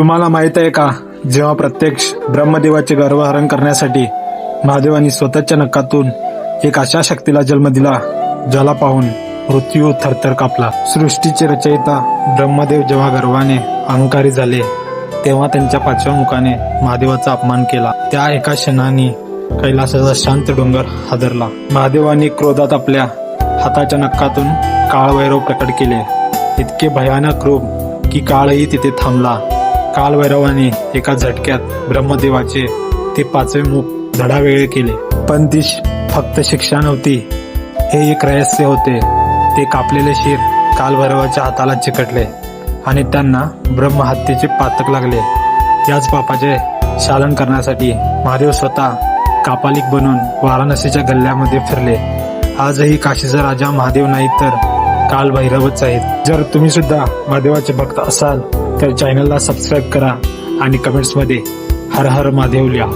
तुम्हाला माहित आहे का, जेव्हा प्रत्यक्ष ब्रह्मदेवाचे गर्भहरण करण्यासाठी महादेवानी स्वतःच्या नखातून एक अशा शक्तीला जन्म दिला ज्याला पाहून पृथ्वी थरथर कापला. सृष्टीचे रचयिता ब्रह्मदेव जेव्हा गर्वाने अहंकारी झाले तेव्हा त्यांच्या पाचव्या मुखाने महादेवाचा अपमान केला. त्या एका क्षणाने कैलासाचा शांत डोंगर हादरला. महादेवानी क्रोधात आपल्या हाताच्या नखातून काळभैरव प्रकट केले. इतके भयानक रूप की काळही तिथे थांबला. कालभैरवाने एका झटक्यात ब्रह्मदेवाचे ते पाचवे मुख धडावेगळे केले. पण ती फक्त शिक्षा नव्हती, हे एक रहस्य होते. ते कापलेले शिर कालभैरवाच्या हाताला चिकटले आणि त्यांना ब्रह्महत्येचे पातक लागले. याच पापाचे शालन करण्यासाठी महादेव स्वतः कापालिक बनून वाराणसीच्या गल्ल्यामध्ये फिरले. आजही काशीचा राजा महादेव नाही तर कालभैरवच आहेत. जर तुम्ही सुद्धा महादेवाचे भक्त असाल तर चॅनलला सबस्क्राईब करा आणि कमेंट्समध्ये हर हर महादेव लिहा.